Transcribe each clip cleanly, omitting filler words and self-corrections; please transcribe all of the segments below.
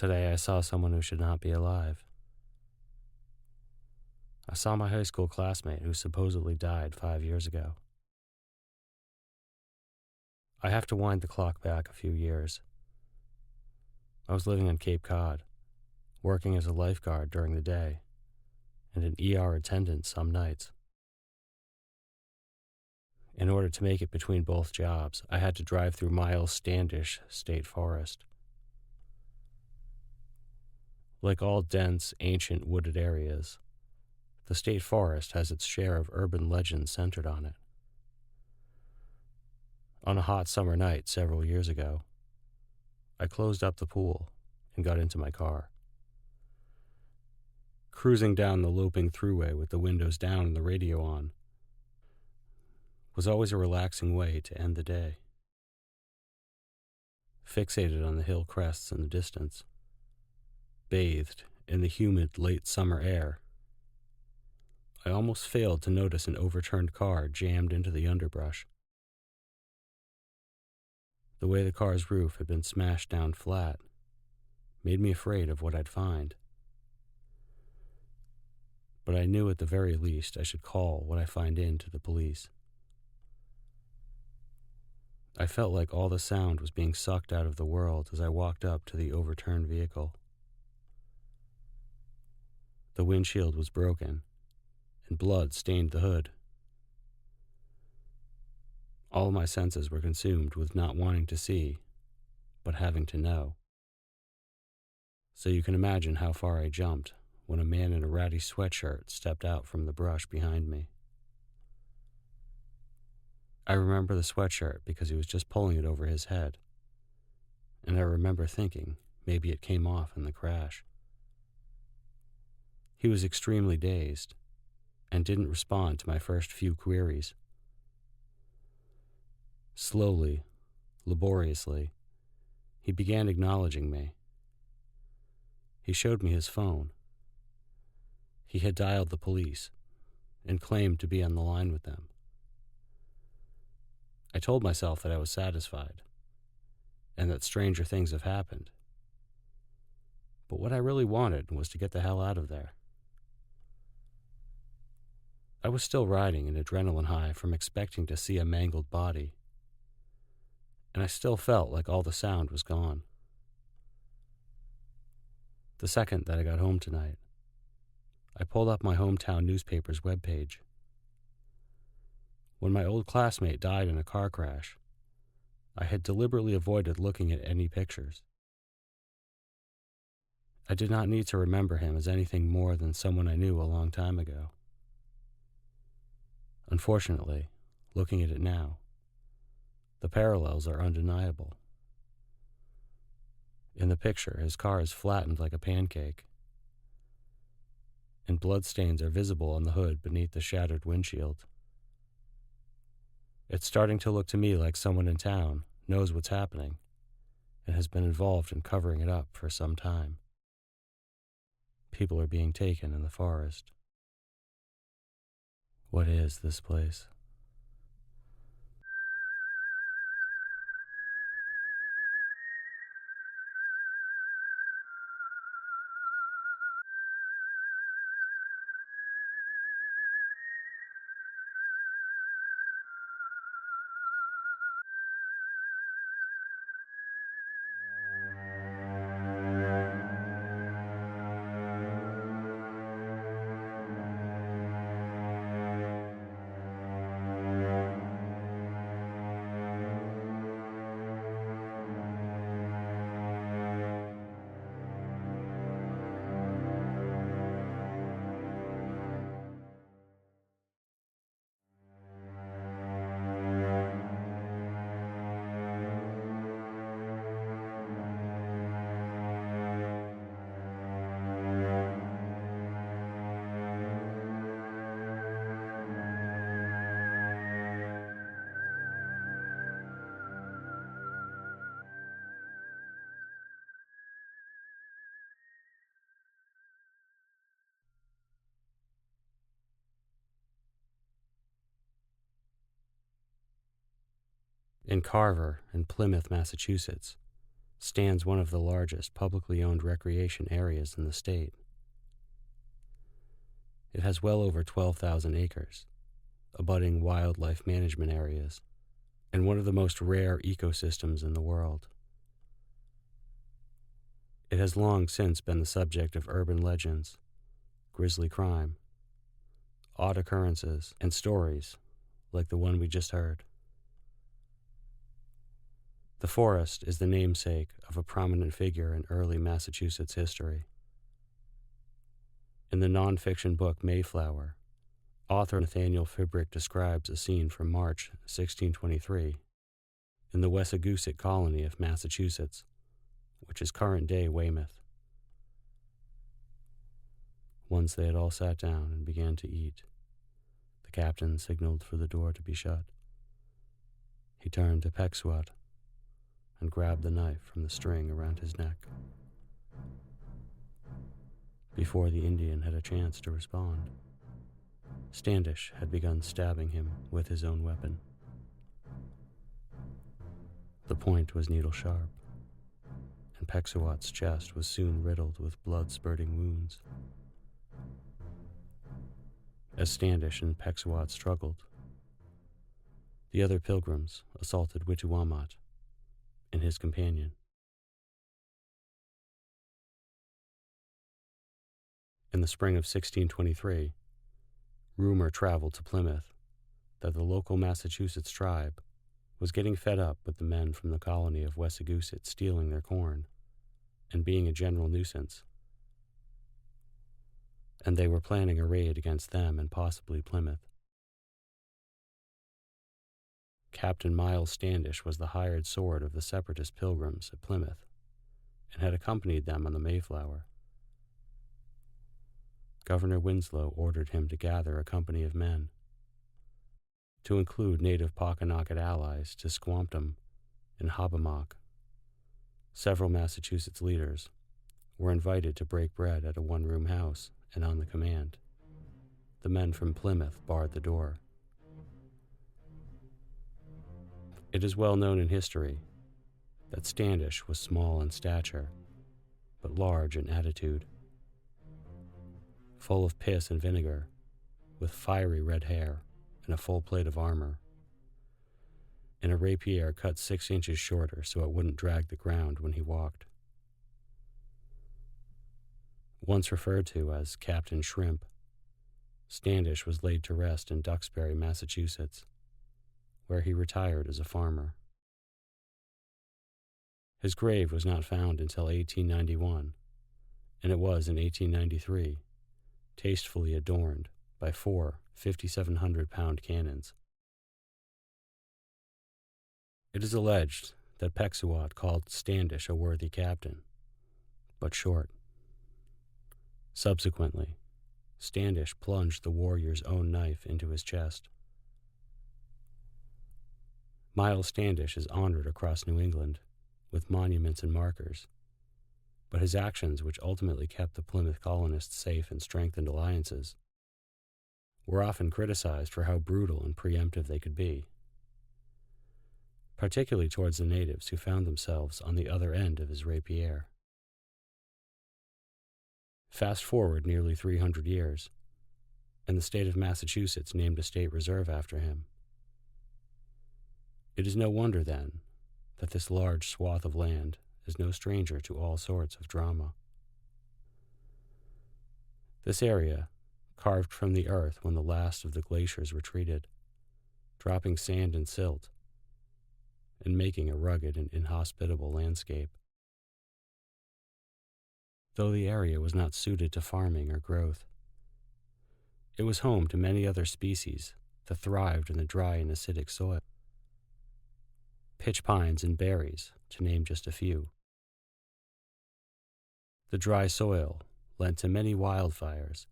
Today I saw someone who should not be alive. I saw my high school classmate who supposedly died 5 years ago. I have to wind the clock back a few years. I was living on Cape Cod, working as a lifeguard during the day, and an ER attendant some nights. In order to make it between both jobs, I had to drive through Myles Standish State Forest. Like all dense, ancient wooded areas, the state forest has its share of urban legends centered on it. On a hot summer night several years ago, I closed up the pool and got into my car. Cruising down the loping thruway with the windows down and the radio on was always a relaxing way to end the day. Fixated on the hill crests in the distance, bathed in the humid late summer air, I almost failed to notice an overturned car jammed into the underbrush. The way the car's roof had been smashed down flat made me afraid of what I'd find. But I knew at the very least I should call what I find in to the police. I felt like all the sound was being sucked out of the world as I walked up to the overturned vehicle. The windshield was broken, and blood stained the hood. All my senses were consumed with not wanting to see, but having to know. So you can imagine how far I jumped when a man in a ratty sweatshirt stepped out from the brush behind me. I remember the sweatshirt because he was just pulling it over his head, and I remember thinking maybe it came off in the crash. He was extremely dazed and didn't respond to my first few queries. Slowly, laboriously, he began acknowledging me. He showed me his phone. He had dialed the police and claimed to be on the line with them. I told myself that I was satisfied and that stranger things have happened. But what I really wanted was to get the hell out of there. I was still riding an adrenaline high from expecting to see a mangled body, and I still felt like all the sound was gone. The second that I got home tonight, I pulled up my hometown newspaper's webpage. When my old classmate died in a car crash, I had deliberately avoided looking at any pictures. I did not need to remember him as anything more than someone I knew a long time ago. Unfortunately, looking at it now, the parallels are undeniable. In the picture, his car is flattened like a pancake, and bloodstains are visible on the hood beneath the shattered windshield. It's starting to look to me like someone in town knows what's happening and has been involved in covering it up for some time. People are being taken in the forest. What is this place? In Carver and Plymouth, Massachusetts, stands one of the largest publicly owned recreation areas in the state. It has well over 12,000 acres, abutting wildlife management areas, and one of the most rare ecosystems in the world. It has long since been the subject of urban legends, grisly crime, odd occurrences, and stories like the one we just heard. The forest is the namesake of a prominent figure in early Massachusetts history. In the nonfiction book Mayflower, author Nathaniel Fibrick describes a scene from March 1623 in the Wessagusett colony of Massachusetts, which is current-day Weymouth. Once they had all sat down and began to eat, the captain signaled for the door to be shut. He turned to Pecksuot and grabbed the knife from the string around his neck. Before the Indian had a chance to respond, Standish had begun stabbing him with his own weapon. The point was needle-sharp, and Pecksuot's chest was soon riddled with blood-spurting wounds. As Standish and Pecksuot struggled, the other Pilgrims assaulted Wituwamat and his companion. In the spring of 1623, rumor traveled to Plymouth that the local Massachusetts tribe was getting fed up with the men from the colony of Wessagusett stealing their corn and being a general nuisance, and they were planning a raid against them and possibly Plymouth. Captain Myles Standish was the hired sword of the separatist Pilgrims at Plymouth and had accompanied them on the Mayflower. Governor Winslow ordered him to gather a company of men, to include native Paukenawket allies to Squamptum and Hobbamock. Several Massachusetts leaders were invited to break bread at a one-room house and on the command. The men from Plymouth barred the door. It is well known in history that Standish was small in stature, but large in attitude. Full of piss and vinegar, with fiery red hair and a full plate of armor, and a rapier cut 6 inches shorter so it wouldn't drag the ground when he walked. Once referred to as Captain Shrimp, Standish was laid to rest in Duxbury, Massachusetts, where he retired as a farmer. His grave was not found until 1891, and it was in 1893, tastefully adorned by 4 5,700-pound cannons. It is alleged that Pecksuot called Standish a worthy captain, but short. Subsequently, Standish plunged the warrior's own knife into his chest. Myles Standish is honored across New England with monuments and markers, but his actions, which ultimately kept the Plymouth colonists safe and strengthened alliances, were often criticized for how brutal and preemptive they could be, particularly towards the natives who found themselves on the other end of his rapier. Fast forward nearly 300 years, and the state of Massachusetts named a state reserve after him. It is no wonder, then, that this large swath of land is no stranger to all sorts of drama. This area, carved from the earth when the last of the glaciers retreated, dropping sand and silt, and making a rugged and inhospitable landscape. Though the area was not suited to farming or growth, it was home to many other species that thrived in the dry and acidic soil. Pitch pines and berries, to name just a few. The dry soil led to many wildfires,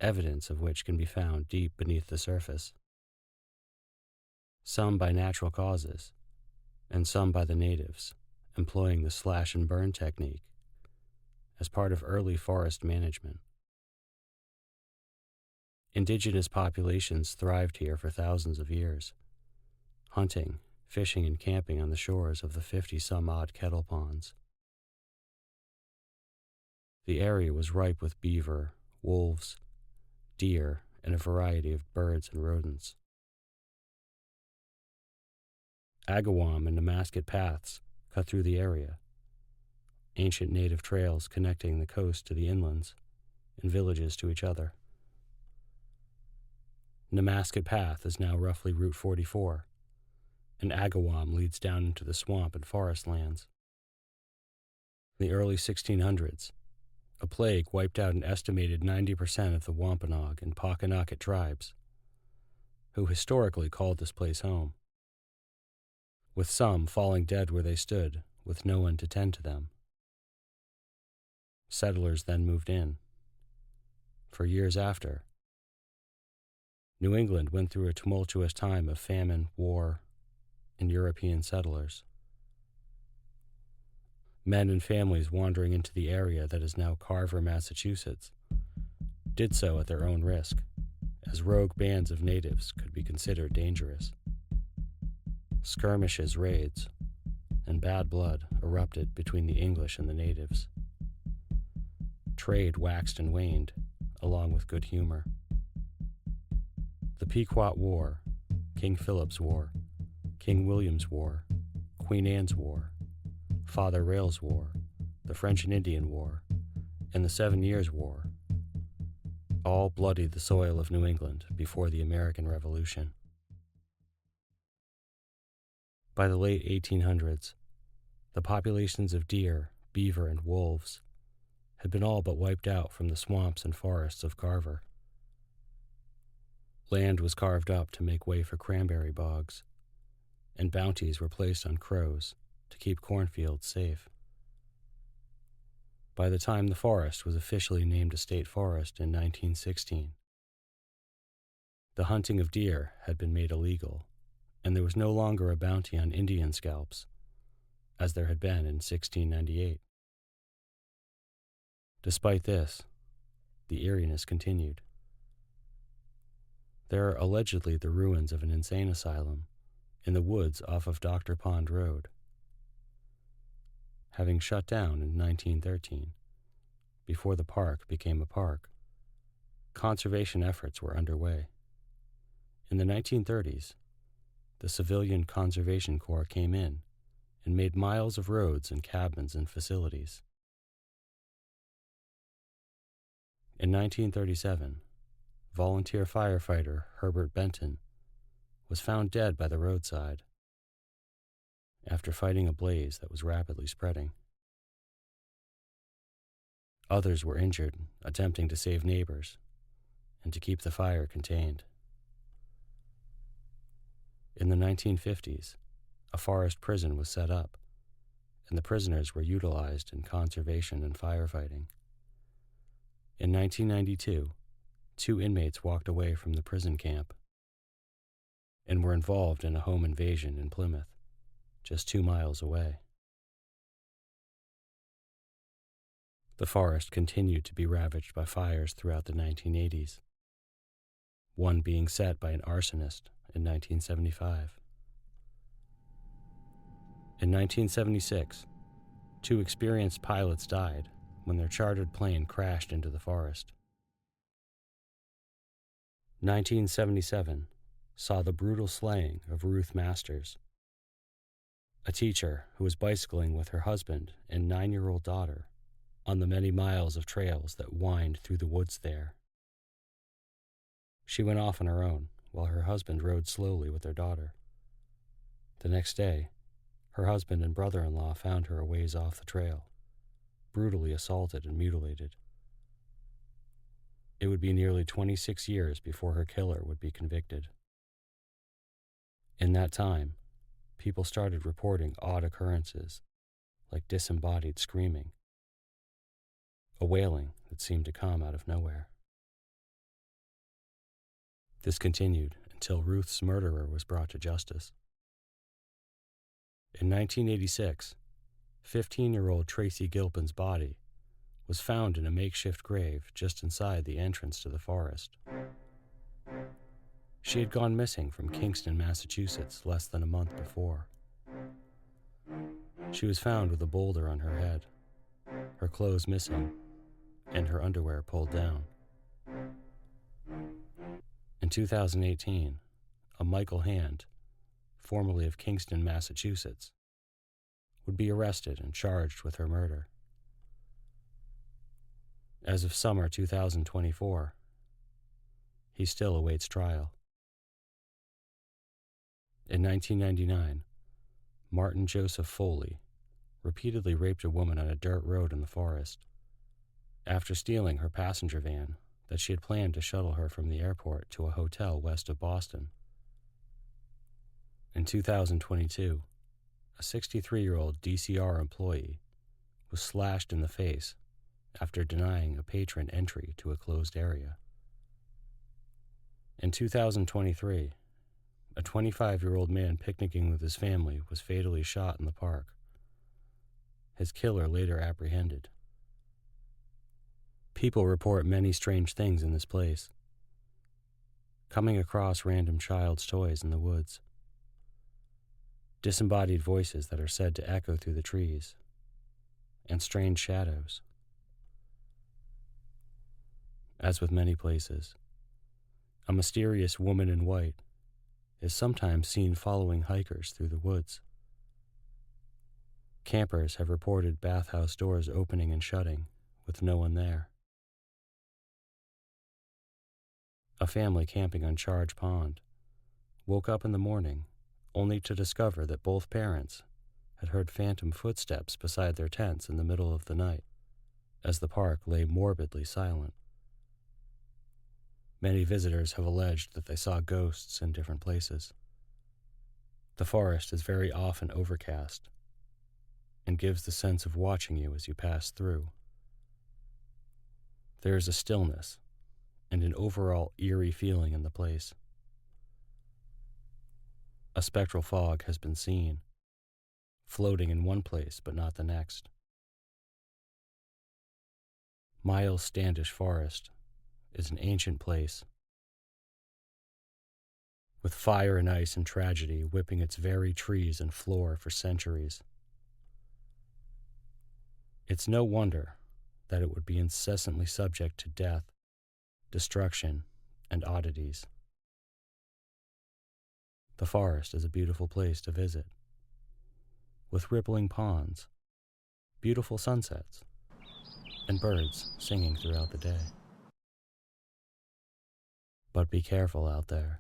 evidence of which can be found deep beneath the surface. Some by natural causes, and some by the natives, employing the slash and burn technique as part of early forest management. Indigenous populations thrived here for thousands of years, hunting, fishing and camping on the shores of the 50-some-odd kettle ponds. The area was ripe with beaver, wolves, deer, and a variety of birds and rodents. Agawam and Namasket paths cut through the area, ancient native trails connecting the coast to the inlands and villages to each other. Namasket Path is now roughly Route 44, and Agawam leads down into the swamp and forest lands. In the early 1600s, a plague wiped out an estimated 90% of the Wampanoag and Pokanoket tribes, who historically called this place home, with some falling dead where they stood, with no one to tend to them. Settlers then moved in. For years after, New England went through a tumultuous time of famine, war, and European settlers. Men and families wandering into the area that is now Carver, Massachusetts, did so at their own risk, as rogue bands of natives could be considered dangerous. Skirmishes, raids, and bad blood erupted between the English and the natives. Trade waxed and waned, along with good humor. The Pequot War, King Philip's War, King William's War, Queen Anne's War, Father Rail's War, the French and Indian War, and the 7 Years' War all bloodied the soil of New England before the American Revolution. By the late 1800s, the populations of deer, beaver, and wolves had been all but wiped out from the swamps and forests of Carver. Land was carved up to make way for cranberry bogs, and bounties were placed on crows to keep cornfields safe. By the time the forest was officially named a state forest in 1916, the hunting of deer had been made illegal, and there was no longer a bounty on Indian scalps, as there had been in 1698. Despite this, the eeriness continued. There are allegedly the ruins of an insane asylum in the woods off of Dr. Pond Road. Having shut down in 1913, before the park became a park, conservation efforts were underway. In the 1930s, the Civilian Conservation Corps came in and made miles of roads and cabins and facilities. In 1937, volunteer firefighter Herbert Benton was found dead by the roadside after fighting a blaze that was rapidly spreading. Others were injured attempting to save neighbors and to keep the fire contained. In the 1950s, a forest prison was set up, and the prisoners were utilized in conservation and firefighting. In 1992, 2 inmates walked away from the prison camp and were involved in a home invasion in Plymouth, just 2 miles away. The forest continued to be ravaged by fires throughout the 1980s, one being set by an arsonist in 1975. In 1976, 2 experienced pilots died when their chartered plane crashed into the forest. 1977 saw the brutal slaying of Ruth Masters, a teacher who was bicycling with her husband and 9-year-old daughter on the many miles of trails that wind through the woods there. She went off on her own while her husband rode slowly with their daughter. The next day, her husband and brother-in-law found her a ways off the trail, brutally assaulted and mutilated. It would be nearly 26 years before her killer would be convicted. In that time, people started reporting odd occurrences, like disembodied screaming, a wailing that seemed to come out of nowhere. This continued until Ruth's murderer was brought to justice. In 1986, 15-year-old Tracy Gilpin's body was found in a makeshift grave just inside the entrance to the forest. She had gone missing from Kingston, Massachusetts, less than a month before. She was found with a boulder on her head, her clothes missing, and her underwear pulled down. In 2018, a Michael Hand, formerly of Kingston, Massachusetts, would be arrested and charged with her murder. As of summer 2024, he still awaits trial. In 1999, Martin Joseph Foley repeatedly raped a woman on a dirt road in the forest after stealing her passenger van that she had planned to shuttle her from the airport to a hotel west of Boston. In 2022, a 63-year-old DCR employee was slashed in the face after denying a patron entry to a closed area. In 2023, a 25-year-old man picnicking with his family was fatally shot in the park. His killer later apprehended. People report many strange things in this place. Coming across random child's toys in the woods. Disembodied voices that are said to echo through the trees. And strange shadows. As with many places, a mysterious woman in white is sometimes seen following hikers through the woods. Campers have reported bathhouse doors opening and shutting with no one there. A family camping on Charge Pond woke up in the morning only to discover that both parents had heard phantom footsteps beside their tents in the middle of the night as the park lay morbidly silent. Many visitors have alleged that they saw ghosts in different places. The forest is very often overcast and gives the sense of watching you as you pass through. There is a stillness and an overall eerie feeling in the place. A spectral fog has been seen, floating in one place but not the next. Myles Standish Forest is an ancient place, with fire and ice and tragedy whipping its very trees and floor for centuries. It's no wonder that it would be incessantly subject to death, destruction, and oddities. The forest is a beautiful place to visit, with rippling ponds, beautiful sunsets, and birds singing throughout the day. But be careful out there.